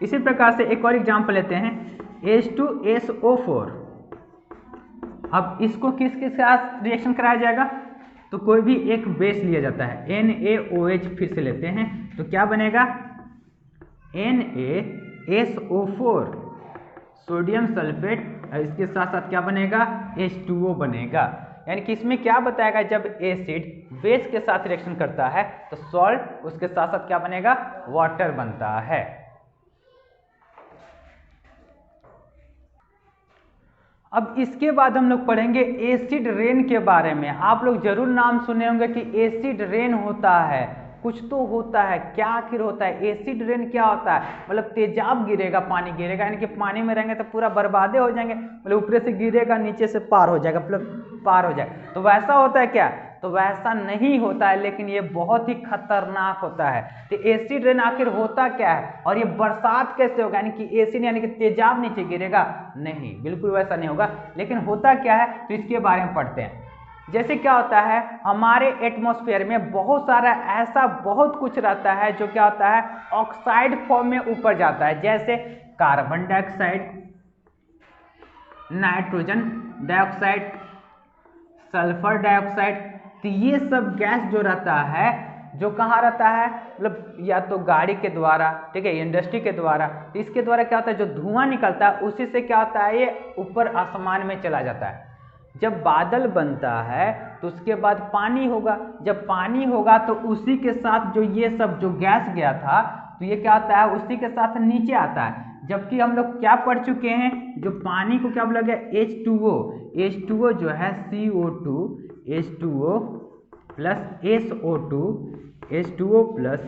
इसी प्रकार से एक और एग्जांपल लेते हैं, H2SO4। अब इसको किसके साथ रिएक्शन कराया जाएगा, तो कोई भी एक बेस लिया जाता है, NaOH फिर से लेते हैं, तो क्या बनेगा, NaSO4 सोडियम सल्फेट, इसके साथ साथ क्या बनेगा, H2O बनेगा। यानी कि इसमें क्या बताएगा, जब एसिड बेस के साथ रिएक्शन करता है तो सॉल्ट, उसके साथ साथ क्या बनेगा, वाटर बनता है। अब इसके बाद हम लोग पढ़ेंगे एसिड रेन के बारे में। आप लोग जरूर नाम सुने होंगे कि एसिड रेन होता है, कुछ तो होता है, क्या आखिर होता है, एसिड रेन क्या होता है, मतलब तेजाब गिरेगा, पानी गिरेगा, यानी कि पानी में रहेंगे तो पूरा बर्बादे हो जाएंगे, मतलब ऊपर से गिरेगा, नीचे से पार हो जाएगा, मतलब पार हो जाएगा। तो वैसा होता है क्या, तो वैसा नहीं होता है, लेकिन ये बहुत ही खतरनाक होता है। तो एसिड रेन आखिर होता क्या है, और ये बरसात कैसे होगा, यानी कि एसिड यानी कि तेजाब नीचे गिरेगा, नहीं, बिल्कुल वैसा नहीं होगा। लेकिन होता क्या है, तो इसके बारे में पढ़ते हैं। जैसे क्या होता है, हमारे एटमॉस्फेयर में बहुत सारा ऐसा बहुत कुछ रहता है जो क्या होता है, ऑक्साइड फॉर्म में ऊपर जाता है, जैसे carbon dioxide, nitrogen dioxide, sulphur dioxide. तो ये सब गैस जो रहता है, जो कहाँ रहता है, मतलब या तो गाड़ी के द्वारा, ठीक है, इंडस्ट्री के द्वारा, तो इसके द्वारा क्या होता है, जो धुआं निकलता है उसी से क्या होता है, ये ऊपर आसमान में चला जाता है। जब बादल बनता है तो उसके बाद पानी होगा, जब पानी होगा तो उसी के साथ जो ये सब जो गैस गया था, तो ये क्या होता है, उसी के साथ नीचे आता है। जबकि हम लोग क्या पढ़ चुके हैं, जो पानी को क्या बोला गया, H2O, H2O जो है CO2, H2O plus SO2, H2O plus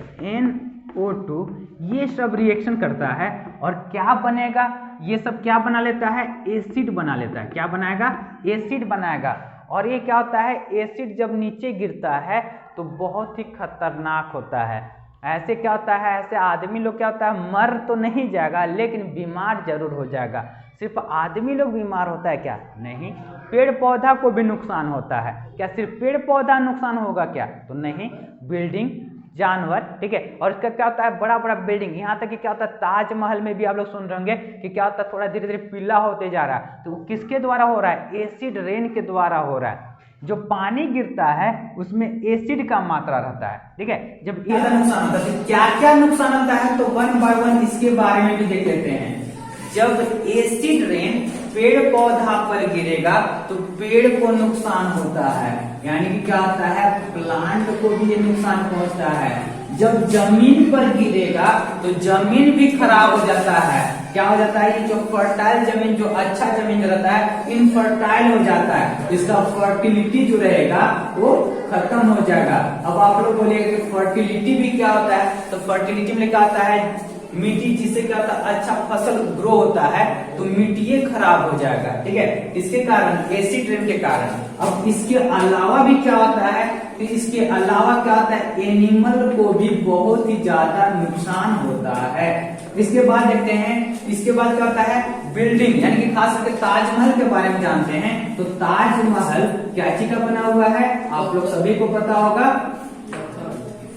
O2 ये सब रिएक्शन करता है और क्या बनेगा, ये सब क्या बना लेता है, एसिड बना लेता है। क्या बनाएगा, एसिड बनाएगा। और ये क्या होता है, एसिड जब नीचे गिरता है तो बहुत ही खतरनाक होता है। ऐसे क्या होता है, ऐसे आदमी लोग क्या होता है, मर तो नहीं जाएगा लेकिन बीमार जरूर हो जाएगा। सिर्फ आदमी लोग बीमार होता है क्या, नहीं, पेड़ पौधा को भी नुकसान होता है। क्या सिर्फ पेड़ पौधा नुकसान होगा क्या, तो नहीं, बिल्डिंग, जानवर, ठीक है। और इसका क्या होता है, बड़ा बड़ा बिल्डिंग, यहाँ तक कि क्या होता है, ताजमहल में भी आप लोग सुन रहे होंगे कि क्या होता है, थोड़ा धीरे धीरे पीला होते जा रहा है। तो किसके द्वारा हो रहा है, एसिड रेन के द्वारा हो रहा है। जो पानी गिरता है उसमें एसिड का मात्रा रहता है, ठीक है। जब ये नुकसान होता है तो क्या क्या नुकसान होता है, तो वन बाय वन इसके बारे में भी देख लेते हैं। जब एसिड रेन पेड़ पौधा पर गिरेगा तो पेड़ को नुकसान होता है, यानी कि क्या होता है, प्लांट को भी ये नुकसान पहुंचता है। जब जमीन पर गिरेगा तो जमीन भी खराब हो जाता है। क्या हो जाता है, ये जो फर्टाइल जमीन, जो अच्छा जमीन रहता है, इनफर्टाइल हो जाता है। इसका फर्टिलिटी जो रहेगा वो खत्म हो जाएगा। अब आप लोग बोलिएगा कि फर्टिलिटी भी क्या होता है, तो फर्टिलिटी में क्या होता है, मिट्टी जिससे क्या होता है, अच्छा फसल ग्रो होता है, तो मिट्टी खराब हो जाएगा, ठीक है, इसके कारण, एसिड रेन के कारण। अब इसके अलावा भी क्या होता है, तो इसके अलावा क्या होता है, एनिमल को भी बहुत ही ज्यादा नुकसान होता है। इसके बाद देखते हैं, इसके बाद क्या होता है, बिल्डिंग, यानी कि खास करके ताजमहल के बारे में जानते हैं। तो ताजमहल क्या चीज का बना हुआ है, आप लोग सभी को पता होगा,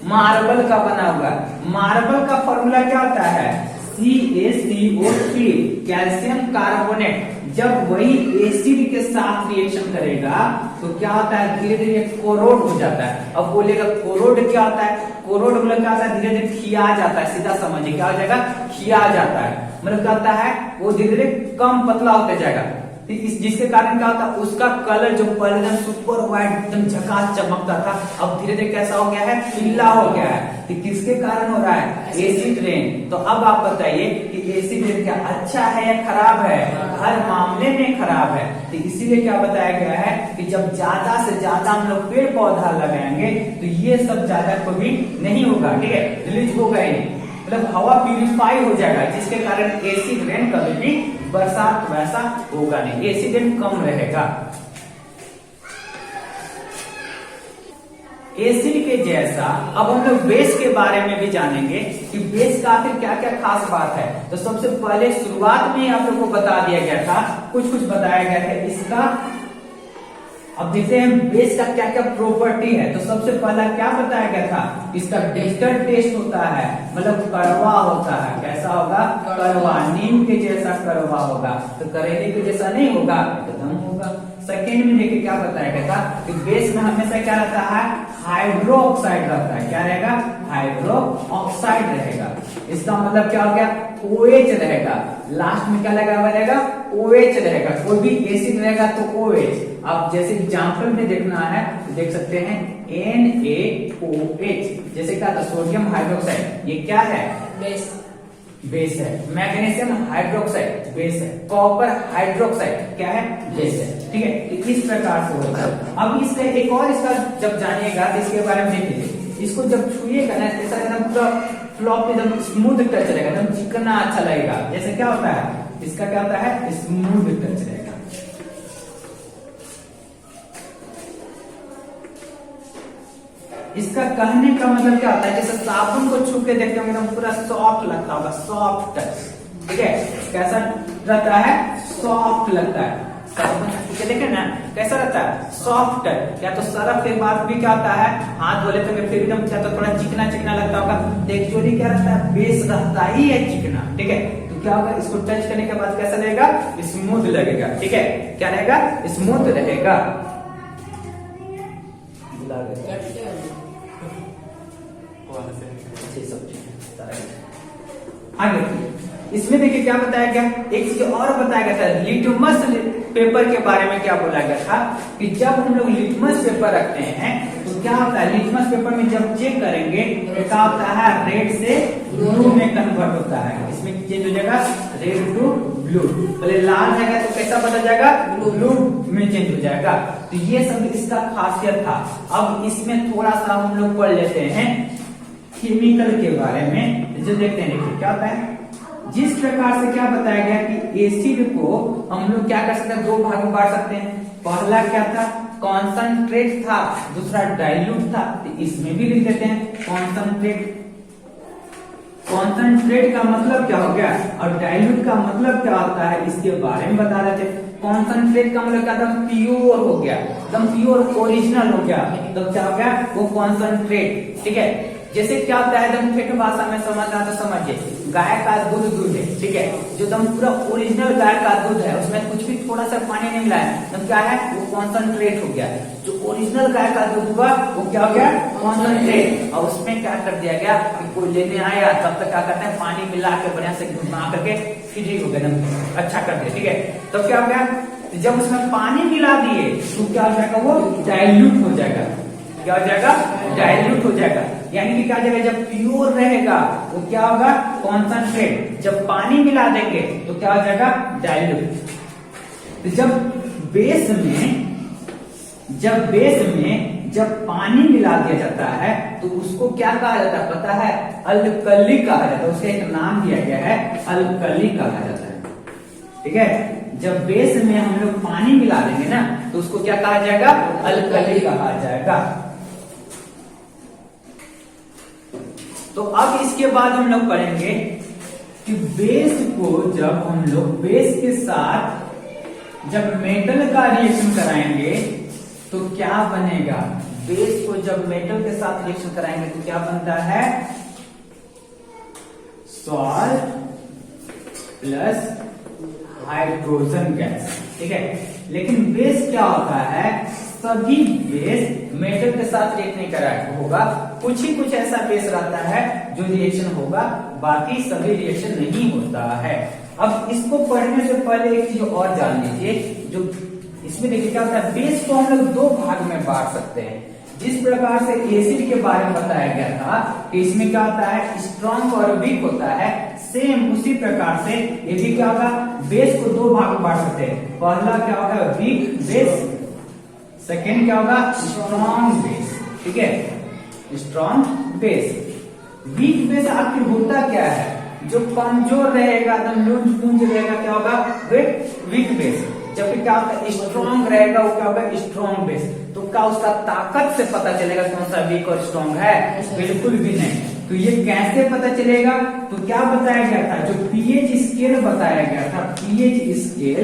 मार्बल का बना हुआ। मार्बल का फॉर्मूला क्या होता है, CaCO3, कैल्शियम कार्बोनेट। जब वही एसिड के साथ रिएक्शन करेगा तो क्या होता है, धीरे धीरे कोरोड हो जाता है। अब बोलेगा कोरोड क्या होता है, कोरोड मतलब क्या होता है, धीरे धीरे खिया जाता है। सीधा समझिए क्या हो जाएगा, खिया जाता है, मतलब क्या होता है, वो धीरे धीरे कम पतला होते जाएगा। जिसके कारण क्या होता है, उसका कलर जो पहले एकदम सुपर व्हाइट, एकदम झकास चमकता था, अब धीरे धीरे कैसा हो गया है, पीला हो गया है। तो किसके कारण हो रहा है, एसिड रेन। तो अब आप बताइए कि एसिड रेन क्या अच्छा है या खराब है, हर मामले में खराब है। तो इसीलिए क्या बताया गया है कि जब ज्यादा से ज्यादा हम लोग पेड़ पौधा लगाएंगे तो ये सब ज्यादा कभी नहीं होगा, ठीक है, रिलीज होगा ही नहीं, मतलब हवा प्यूरिफाई हो जाएगा, जिसके कारण एसिड रेन कभी भी बरसात वैसा होगा नहीं, एसिड रेन कम रहेगा। एसिड के जैसा अब हम लोग बेस के बारे में भी जानेंगे कि बेस का आखिर क्या क्या खास बात है। तो सबसे पहले शुरुआत में आप लोग को बता दिया गया था, कुछ बताया गया था इसका। अब देखते हैं बेस का क्या क्या प्रॉपर्टी है। तो सबसे पहला क्या बताया गया था, इसका बिटर टेस्ट होता है, मतलब कड़वा होता है। कैसा होगा, कड़वा, नीम के जैसा कड़वा होगा। तो करेले के जैसा नहीं होगा, एकदम होगा। सेकेंड में देखिए क्या बताया गया था कि बेस में हमेशा क्या रहता है, हाइड्रो ऑक्साइड रहता है। क्या रहेगा, हाइड्रो ऑक्साइड रहेगा। इसका मतलब क्या हो गया, OH रहेगा। लास्ट में क्या लगा हुआ रहेगा, OH रहेगा। कोई भी एसिड रहेगा तो OH। आप जैसे एग्जाम्पल में देखना है तो देख सकते हैं NaOH। जैसे क्या था, सोडियम हाइड्रोक्साइड, ये क्या है, बेस है। मैग्नीशियम हाइड्रोक्साइड बेस है। कॉपर हाइड्रोक्साइड क्या है, बेस है, ठीक है। तो इस प्रकार से होता है। अब इसका एक और, इसका जब जानिएगा तो इसके बारे में देखिए, इसको जब छुइएगा ना, ऐसा एकदम पूरा फ्लॉप एकदम स्मूथ टच रहेगा, एकदम चिकना अच्छा लगेगा। जैसे क्या होता है, इसका क्या होता है, स्मूथ टच रहेगा। इसका कहने का मतलब क्या होता है, जैसे साबुन को छू के देखते होंगे एकदम पूरा सॉफ्ट लगता होगा, सॉफ्ट टच, ठीक है। कैसा रहता है, सॉफ्ट लगता है। साबुन छू के देखे ना कैसा रहता है, सॉफ्ट टच। या तो सरफ के बाद भी क्या होता है, हाथ धो लेते फिर एकदम क्या तो थोड़ा चिकना चिकना लगता होगा। तो एक्चुअली क्या रहता है, बेस रहता ही है चिकना, ठीक है। तो क्या होगा, इसको टच करने के बाद कैसा रहेगा, स्मूथ लगेगा, ठीक है। क्या रहेगा, स्मूथ रहेगा। आगे इसमें देखिए क्या बताया गया, एक चीज और बताया गया था, लिटमस पेपर के बारे में क्या बोला गया था कि जब हम लोग लिटमस पेपर रखते हैं तो क्या होता है, लिटमस पेपर में जब चेक करेंगे तो क्या होता है, रेड से ब्लू में कन्वर्ट होता है। इसमें चेंज हो जाएगा रेड टू ब्लू। पहले लाल रहेगा तो कैसा बदल जाएगा, ब्लू में चेंज हो जाएगा। तो ये सब इसका खासियत था। अब इसमें थोड़ा सा हम लोग पढ़ लेते हैं केमिकल के बारे में जो देखते हैं। देखिए क्या होता है, जिस प्रकार से क्या बताया गया कि एसिड को हम लोग क्या कर सकते हैं, दो भाग में बांट सकते हैं। पहला क्या था, कॉन्संट्रेट था, दूसरा डाइल्यूट था। तो इसमें भी लिख देते हैं कॉन्संट्रेट। कॉन्संट्रेट का मतलब क्या हो गया और डाइल्यूट का मतलब क्या होता है, इसके बारे में बता देते हैं। कॉन्संट्रेट का मतलब क्या था, प्योर हो गया, एकदम प्योर ओरिजिनल हो गया, तो क्या हो गया वो कॉन्संट्रेट। ठीक है, जैसे क्या होता है एकदम ठेठ भाषा में समझना तो समझिए, गाय का दूध है, ठीक है, जो एकदम पूरा ओरिजिनल गाय का दूध है, उसमें कुछ भी थोड़ा सा पानी नहीं मिला है, तो क्या है वो कॉन्संट्रेट हो गया। जो ओरिजिनल गाय का दूध हुआ वो क्या हो गया, कॉन्संट्रेट। और उसमें क्या कर दिया गया कि कोई लेने आया तब तक क्या करते हैं, पानी मिला के बढ़िया से घुमा करके फ्री हो गया, अच्छा कर दिया। ठीक है, तो क्या हो गया, जब उसमें पानी मिला दिए तो क्या हो जाएगा, वो डाइल्यूट हो जाएगा। क्या हो जाएगा, डाइल्यूट हो जाएगा। यानी कि क्या हो जाएगा, जब प्योर रहेगा वो क्या होगा, कॉन्संट्रेट। जब पानी मिला देंगे तो क्या हो जाएगा, डाइल्यूट। तो जब बेस में जब पानी मिला दिया जाता है तो उसको क्या कहा जाता है पता है, अल्कली कहा जाता है। उसका एक नाम दिया गया है, अल्कली कहा जाता है। ठीक है, जब बेस में हम लोग पानी मिला देंगे ना तो उसको क्या कहा जाएगा, अल्कली कहा जाएगा। तो अब इसके बाद हम लोग पढ़ेंगे कि बेस को जब हम लोग बेस के साथ जब मेटल का रिएक्शन कराएंगे तो क्या बनेगा। बेस को जब मेटल के साथ रिएक्शन कराएंगे तो क्या बनता है, सॉल्ट प्लस हाइड्रोजन गैस। ठीक है, लेकिन बेस क्या होता है, सभी बेस मेटल के साथ रिएक्ट नहीं करा होगा, कुछ ही कुछ ऐसा बेस रहता है जो रिएक्शन होगा, बाकी सभी रिएक्शन नहीं होता है। अब इसको पढ़ने से पहले एक चीज और जान लीजिए, जो इसमें देखिए क्या होता है, बेस को हम लोग दो भाग में बांट सकते हैं। जिस प्रकार से एसिड के बारे में बताया गया था कि इसमें क्या होता है, स्ट्रॉन्ग और वीक होता है, सेम उसी प्रकार से ये भी क्या होगा, बेस को दो भाग में बांट सकते हैं। पहला क्या होगा, वीक बेस, सेकेंड क्या होगा, स्ट्रॉन्ग बेस। ठीक है, स्ट्रॉन्ग बेस। वीक बेस आखिर होता क्या है, जो कमजोर रहेगा, एकदम लूज लूज रहेगा, क्या होगा, वीक बेस। जबकि क्या होगा, स्ट्रॉन्ग रहेगा, वो क्या होगा, स्ट्रॉन्ग बेस। तो क्या उसका ताकत से पता चलेगा कौन सा वीक और स्ट्रॉन्ग है, बिल्कुल भी नहीं। तो ये कैसे पता चलेगा, तो क्या बताया गया था, जो पीएच स्केल बताया गया था, पीएच स्केल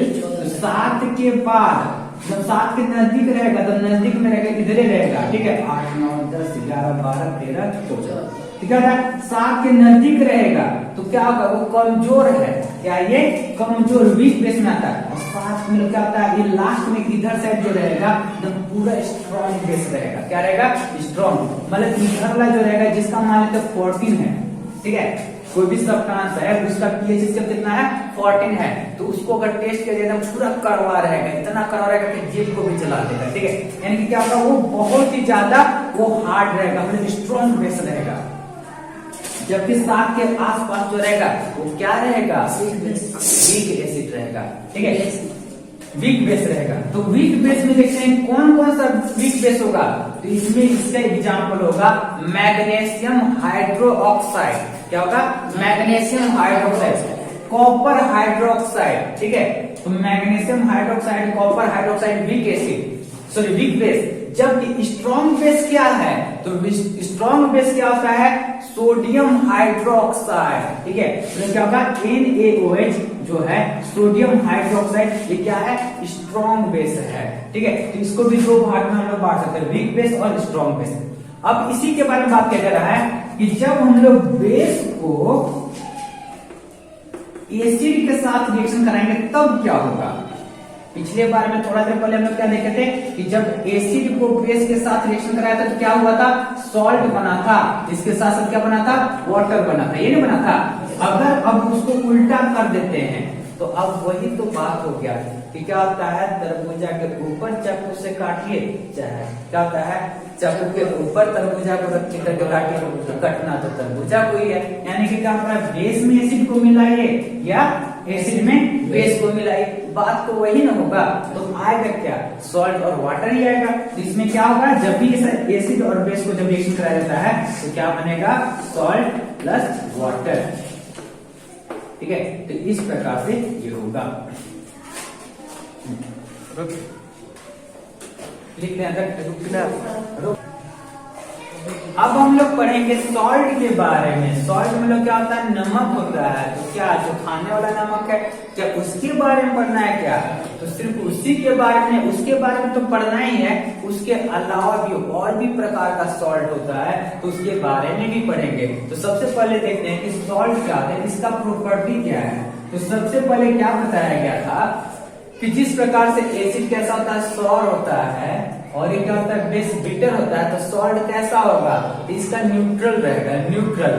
7 के बाद, जब 7 के नजदीक रहेगा तो नजदीक में रहेगा, इधर ही रहेगा। ठीक है, 8 9 10 11 12 13 14, ठीक है, 7 के नजदीक रहेगा तो क्या होगा, वो कमजोर है, क्या ये कमजोर वीक बेस में आता है। और 7 में क्या होता है, ये लास्ट में इधर साइड जो रहेगा एकदम पूरा स्ट्रॉन्ग बेस रहेगा। क्या रहेगा, स्ट्रॉन्ग, मतलब इधर वाला जो रहेगा जिसका मान लेते 14 है। ठीक है, कोई भी सब्सटेंस है उसका पीएच स्केल कितना है, 14 है, तो उसको अगर टेस्ट किया जाए तो पूरा कड़वा रहेगा, इतना कड़वा रहेगा कि जेल को भी जला देगा। ठीक है, यानी कि क्या होगा, वो बहुत ही ज्यादा वो हार्ड रहेगा, मतलब स्ट्रॉन्ग बेस रहेगा। जबकि 7 के आसपास जो रहेगा वो क्या रहेगा, वीक एसिड रहेगा। ठीक है, वीक बेस रहेगा। तो वीक बेस में देखते हैं कौन कौन सा वीक बेस होगा, तो इसमें इसका एग्जाम्पल होगा मैग्नीशियम हाइड्रोक्साइड। क्या होगा, मैग्नीशियम हाइड्रोक्साइड, कॉपर हाइड्रोक्साइड। ठीक है, तो magnesium hydroxide, copper hydroxide weak acid, sorry weak base. जबकि स्ट्रॉन्ग बेस क्या है, तो स्ट्रॉन्ग बेस क्या होता है, सोडियम हाइड्रोक्साइड। ठीक है, तो क्या होगा, NaOH जो है सोडियम हाइड्रोक्साइड, ये क्या है, स्ट्रॉन्ग बेस है। ठीक है, तो इसको भी दो भाग में हम लोग बांट सकते हैं, वीक बेस और स्ट्रॉन्ग बेस। अब इसी के बारे में बात किया जा रहा है कि जब हम लोग बेस को एसिड के साथ रिएक्शन कराएंगे तब क्या होगा। पिछले बार में थोड़ा देर पहले हम लोग क्या देखे थे कि जब एसिड को बेस के साथ रिएक्शन कराया था तो क्या हुआ था, सॉल्ट बना था, इसके साथ साथ क्या बना था, वाटर बना था, ये नहीं बना था। अगर अब उसको उल्टा कर देते हैं तो अब वही तो बात हो गया कि क्या होता है, तरबूजा के ऊपर चाकू से काटिए, चाहे क्या होता है, चाकू के ऊपर तरबूजा को रख करके काटिए, तो कटना तो तरबूजा को ही है। यानी कि क्या होता है, बेस में एसिड को मिलाइए या एसिड में बेस को मिलाई, बात तो वही ना होगा। तो आएगा क्या, सॉल्ट और वाटर ही आएगा। तो इसमें क्या होगा, जब भी एसिड और बेस को जब रिएक्शन कराया जाता है तो क्या बनेगा, सॉल्ट प्लस वाटर। ठीक है, तो इस प्रकार से ये होगा। लिखते हैं। अब हम लोग पढ़ेंगे सॉल्ट के बारे में। सॉल्ट में लोग क्या होता है, नमक होता है। तो क्या जो खाने वाला नमक है, क्या उसके बारे में पढ़ना है क्या, तो सिर्फ उसी के बारे में, उसके बारे में तो पढ़ना ही है। उसके अलावा भी और भी प्रकार का सॉल्ट होता है, तो उसके बारे में भी पढ़ेंगे। तो सबसे पहले देखते हैं कि सॉल्ट क्या होता है, इसका प्रॉपर्टी क्या है। तो सबसे पहले क्या बताया गया था कि जिस प्रकार से एसिड कैसा होता है, सौर होता है, और ये क्या होता है, बेस बिटर होता है। तो सॉल्ट कैसा होगा, इसका न्यूट्रल रहेगा, न्यूट्रल।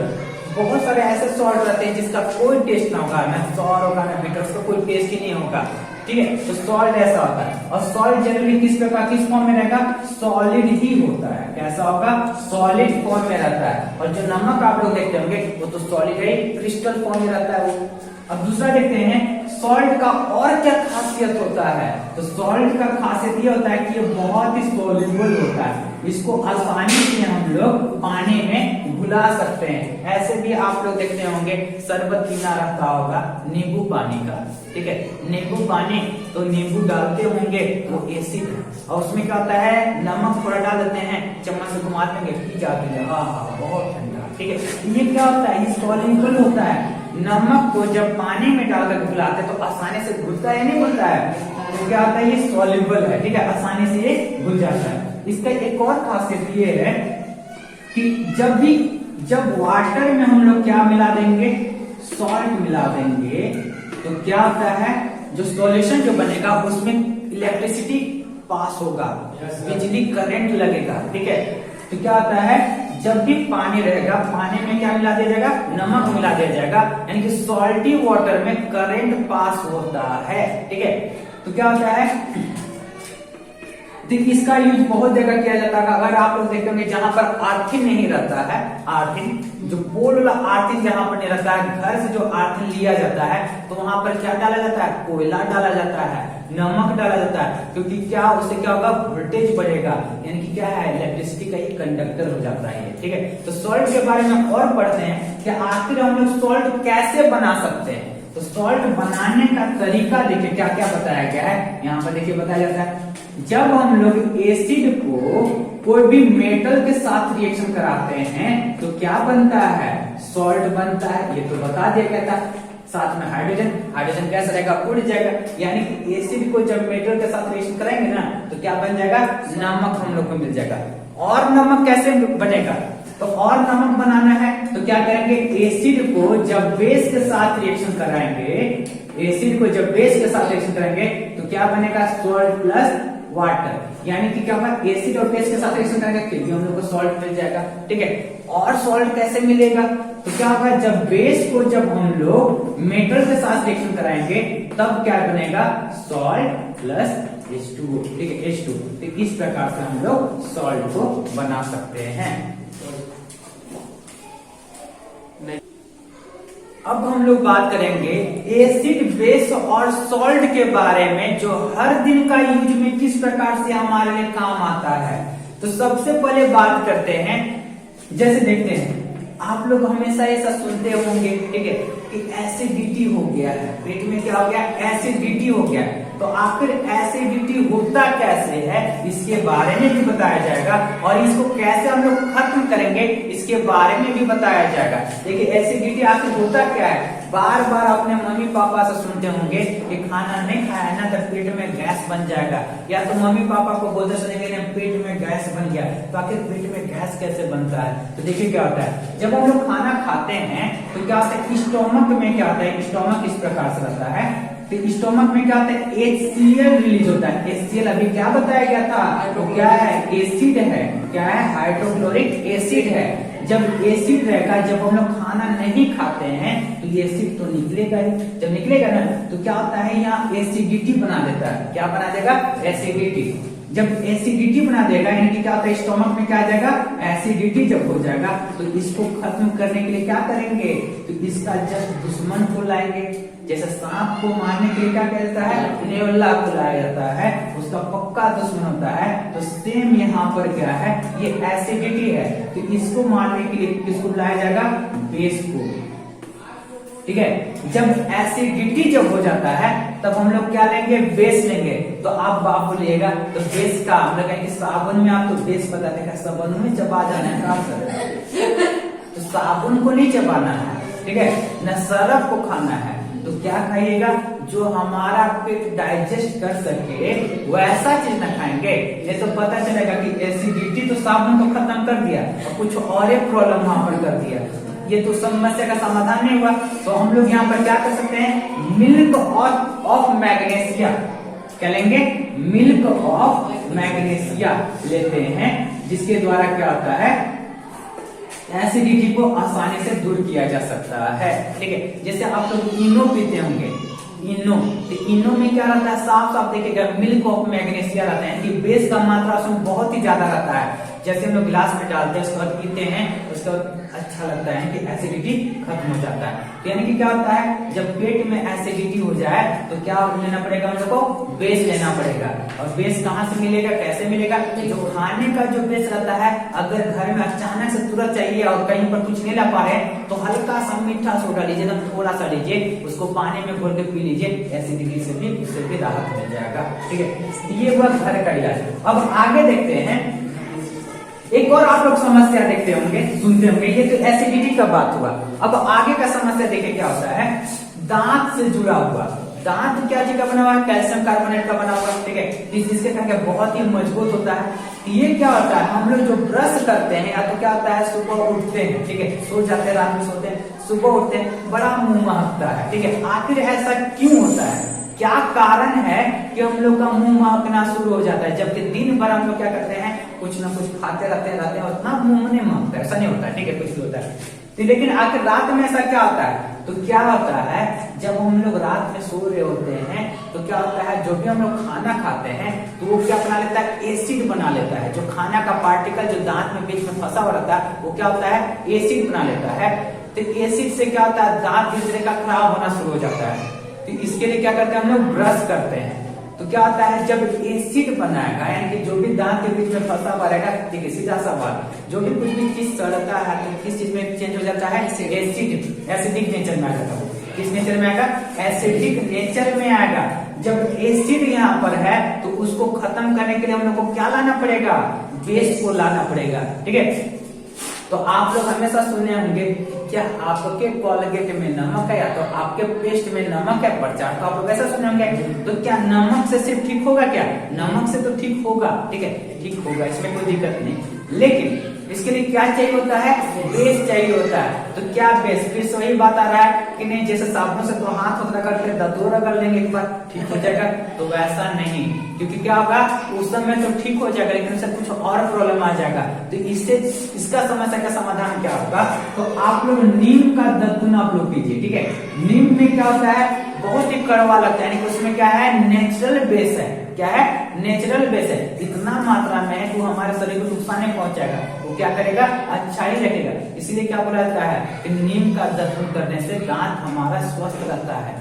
बहुत सारे ऐसे सॉल्ट रहते हैं जिसका कोई टेस्ट ना होगा, ना सौर होगा ना बिटर, उसका कोई टेस्ट ही नहीं होगा। ठीक है, तो सॉल्ट ऐसा होता है। और सॉल्ट जनरली किस प्रकार, किस फॉर्म में रहेगा, सॉलिड ही होता है। कैसा होगा, सॉलिड फॉर्म में रहता है। और जो नमक आप लोग देखते होंगे वो तो सॉलिड है, क्रिस्टल फॉर्म में रहता है वो। अब दूसरा देखते हैं सॉल्ट का और क्या खासियत होता है। तो सॉल्ट का खासियत ये होता है कि ये बहुत ही सोल्यूबल होता है। इसको आसानी से हम लोग पानी में घुला सकते हैं। ऐसे भी आप लोग देखते होंगे शरबत पीना रहता होगा नींबू पानी का। ठीक है, नींबू पानी, तो नींबू डालते होंगे, वो एसिड है, और उसमें क्या होता है, नमक थोड़ा डाल देते हैं, चम्मच से घुमा देंगे, पी जाते हैं, बहुत ठंडा। ठीक है, ये क्या होता है, ये सॉल्युबल होता है। नमक को जब पानी में डालकर घुलाते हैं तो आसानी से घुलता है, नहीं घुलता है, तो क्या होता है, ये सॉल्युबल है। ठीक है, आसानी से ये घुल जाता है। इसका एक और खासियत ये है कि जब वाटर में हम लोग क्या मिला देंगे, सॉल्ट मिला देंगे, तो क्या होता है, जो सॉल्यूशन जो बनेगा उसमें इलेक्ट्रिसिटी पास होगा, बिजली करंट लगेगा। ठीक है, तो क्या होता है, जब भी पानी रहेगा, पानी में क्या मिला दिया जाएगा, नमक मिला दिया जाएगा, यानी कि सॉल्टी वाटर में करंट पास होता है। ठीक है, तो क्या होता है, देखिए इसका यूज बहुत जगह किया जाता है। अगर आप लोग देखते होंगे जहां पर आर्थिन नहीं रहता है, आर्थिन जो पोल वाला आर्थिन जहां पर नहीं रहता है, घर से जो आर्थिन लिया जाता है, तो वहां पर क्या डाला जाता है, कोयला डाला जाता है, नमक डाला जाता है। क्योंकि क्या, उससे क्या होगा, वोल्टेज बढ़ेगा, यानी कि क्या है, इलेक्ट्रिसिटी का ही कंडक्टर हो जाता है। ठीक है, तो सॉल्ट के बारे में और पढ़ते हैं कि आखिर हम लोग सॉल्ट कैसे बना सकते हैं। तो सॉल्ट बनाने का तरीका देखिए क्या क्या बताया गया है। यहाँ पर देखिए बताया जाता है, जब हम लोग एसिड को कोई भी मेटल के साथ रिएक्शन कराते हैं तो क्या बनता है, सॉल्ट बनता है। ये तो बता दिया गया था। साथ में हाइड्रोजन कैसा रहेगा, उड़ जाएगा। यानी कि एसिड को जब मेटल के साथ रिएक्शन कराएंगे ना, तो क्या बन जाएगा, नमक हम लोग को मिल जाएगा। और नमक कैसे बनेगा, तो और नमक बनाना है तो क्या करेंगे, एसिड को जब बेस के साथ रिएक्शन कराएंगे, एसिड को जब बेस के साथ रिएक्शन करेंगे तो क्या बनेगा, सॉल्ट प्लस वाटर। यानी कि क्या होगा, एसिड और बेस के साथ रिएक्शन करेंगे फिर भी हम लोग को सॉल्ट मिल जाएगा। ठीक है, और सॉल्ट कैसे मिलेगा, तो क्या होगा, जब बेस को जब हम लोग मेटल के साथ रिएक्शन कराएंगे तब क्या बनेगा, सॉल्ट प्लस H2O। ठीक है, H2। तो इस प्रकार से हम लोग सॉल्ट को बना सकते हैं। अब हम लोग बात करेंगे एसिड, बेस और सॉल्ट के बारे में, जो हर दिन का यूज में किस प्रकार से हमारे लिए काम आता है। तो सबसे पहले बात करते हैं, जैसे देखते हैं आप लोग हमेशा ऐसा सुनते होंगे, ठीक है, कि एसिडिटी हो गया है, पेट में क्या हो गया, एसिडिटी हो गया। तो आखिर एसिडिटी होता कैसे है, इसके बारे में भी बताया जाएगा, और इसको कैसे हम लोग खत्म करेंगे इसके बारे में भी बताया जाएगा। देखिए एसिडिटी आखिर होता क्या है, बार बार अपने मम्मी पापा से सुनते होंगे कि खाना नहीं खाया ना तो पेट में गैस बन जाएगा, या तो मम्मी पापा को बोलते सुनेंगे पेट में गैस बन गया। तो आखिर पेट में गैस कैसे बनता है, तो देखिए क्या होता है, जब हम लोग खाना खाते हैं तो क्या होता है, स्टोमक में क्या होता है, स्टोमक इस प्रकार से रहता है। तो स्टोमक में क्या होता है, HCl रिलीज होता है। HCl अभी क्या बताया गया था, तो क्या है, एसिड है, क्या है, हाइड्रोक्लोरिक एसिड है। जब एसिड रहेगा, जब हम लोग खाना नहीं खाते हैं तो ये एसिड तो निकलेगा ही, जब निकलेगा ना तो क्या होता है, यहाँ एसिडिटी बना देता है। क्या बना देगा, एसिडिटी। जब एसिडिटी बना देगा, यानी कि क्या होता है स्टोमक में क्या आ जाएगा, एसिडिटी जब हो जाएगा तो इसको खत्म करने के लिए क्या करेंगे, तो इसका जस्ट दुश्मन को लाएंगे। जैसे सांप को मारने के लिए क्या किया जाता है, नेवला को लाया जाता है, उसका पक्का दुश्मन होता है। तो सेम यहाँ पर क्या है, ये एसिडिटी है, तो इसको मारने के लिए किसको लाया जाएगा, बेस को। ठीक है, जब एसिडिटी जब हो जाता है तब हम लोग क्या लेंगे, बेस लेंगे। तो आप बोलिएगा तो बेस का हम लोग इस साबुन में आप तो बेस बता देगा, साबुन में चबा जाना है काम कर, तो साबुन को नहीं चबाना है, ठीक है, न सरफ को खाना है। तो क्या खाइएगा, जो हमारा पेट डाइजेस्ट कर सके वैसा चीज ना खाएंगे। ये तो पता चलेगा कि एसिडिटी तो साबुन को खत्म कर दिया और कुछ और एक प्रॉब्लम वहां पर कर दिया, ये तो समस्या का समाधान नहीं हुआ। तो हम लोग यहाँ पर क्या कर सकते हैं, मिल्क ऑफ मैग्नीशिया, क्या लेंगे, मिल्क ऑफ मैग्नीशिया लेते हैं, जिसके द्वारा क्या होता है, एसिडिटी को आसानी से दूर किया जा सकता है। ठीक है, जैसे आप लोग इनो पीते होंगे, इनो, तो इनो में क्या रहता है, साफ साफ देखिएगा मिल्क ऑफ मैग्नीशिया रहता है, कि बेस का मात्रा उसमें बहुत ही ज्यादा रहता है। जैसे हम लोग गिलास में डालते हैं, उसके बाद पीते हैं, उसके बाद अच्छा लगता है कि एसिडिटी खत्म हो जाता है। तो यानी कि क्या होता है, जब पेट में एसिडिटी हो जाए तो क्या लेना पड़ेगा, हम लोग को बेस लेना पड़ेगा। और बेस कहाँ से मिलेगा, कैसे मिलेगा, जो खाने का जो बेस रहता है, अगर घर में अचानक से तुरंत चाहिए और कहीं पर कुछ नहीं ला पा रहे तो हल्का सा मीठा सोडा लीजिए, एकदम थोड़ा सा लीजिए, उसको पानी में घोल के पी लीजिए, एसिडिटी से भी उससे भी राहत मिल जाएगा। ठीक है, ये हुआ घर का इलाज। अब आगे देखते हैं, एक और आप लोग समस्या देखते होंगे, सुनते होंगे, ये तो एसिडिटी का बात हुआ। अब आगे का समस्या देखिए क्या होता है, दांत से जुड़ा हुआ। दांत क्या चीज का बना हुआ है, कैल्शियम कार्बोनेट का बना हुआ, ठीक है, जिसके करके बहुत ही मजबूत होता है। ये क्या होता है, हम लोग जो ब्रश करते हैं या तो क्या होता है, सुबह उठते हैं, ठीक है, सो जाते हैं, रात में सोते हैं, सुबह उठते हैं, बड़ा मुंह महकता है। ठीक है, आखिर ऐसा क्यों होता है, क्या कारण है कि हम लोग का मुंह महकना शुरू हो जाता है, जबकि दिन भर हम लोग क्या करते हैं, कुछ ना कुछ खाते रहते हैं, उतना मुंह नहीं महकता है, ऐसा नहीं होता है। ठीक है, कुछ भी होता है, लेकिन आखिर रात में ऐसा क्या होता है, तो क्या होता है, जब हम लोग रात में सो रहे होते हैं तो क्या होता है, जो भी हम लोग खाना खाते हैं तो वो क्या बना लेता है, एसिड बना लेता है। जो खाना का पार्टिकल जो दांत में बीच में फंसा हुआ रहता है वो क्या होता है, एसिड बना लेता है। तो एसिड से क्या होता है, दांत दूसरे का खराब होना शुरू हो जाता है। तो इसके लिए क्या करते हैं, हम लोग ब्रश करते हैं, तो क्या होता है, जब एसिड बनाएगा, यानी कि जो भी दांत के बीच में फंसा हुआ रहेगा, ठीक है, सीधा सवाल, जो भी कुछ भी चीज सड़ता है तो किस चीज में चेंज हो जाता है, एसिडिक नेचर में आ जाता है। किस नेचर में आएगा, एसिडिक नेचर में आएगा। जब एसिड यहाँ पर है तो उसको खत्म करने के लिए हम लोग को क्या लाना पड़ेगा, बेस को लाना पड़ेगा। ठीक है, तो आप लोग हमेशा सुने होंगे, क्या आपके कोलगेट में नमक है या तो आपके पेस्ट में नमक है, प्रचार तो आप लोग ऐसा सुने होंगे। तो क्या नमक से सिर्फ ठीक होगा, क्या नमक से तो ठीक होगा, ठीक है, ठीक होगा, इसमें कोई दिक्कत नहीं, लेकिन इसके लिए क्या चाहिए होता है, बेस चाहिए होता है। तो क्या बेस, फिर से वही बात आ रहा है कि नहीं, जैसे साबुन से तो हाथ रगड़ते दतोर रगड़ लेंगे एक बार ठीक हो जाएगा, तो वैसा नहीं, क्योंकि क्या होगा, उस समय तो ठीक हो जाएगा लेकिन उससे कुछ और प्रॉब्लम आ जाएगा। तो इससे इसका समस्या का समाधान क्या होगा, तो आप लोग नीम का दत्तून आप लोग पीजिए। ठीक है, नीम में क्या होता है, बहुत ही कड़वा लगता है, यानी कि उसमें क्या है, नेचुरल बेस है, क्या है, नेचुरल बेस है, इतना मात्रा में है कि वो हमारे शरीर को नुकसान नहीं पहुंचाएगा, वो क्या करेगा, अच्छा ही रखेगा। इसीलिए क्या बोला जाता है कि नीम का दत्तून करने से दांत हमारा स्वस्थ रहता है।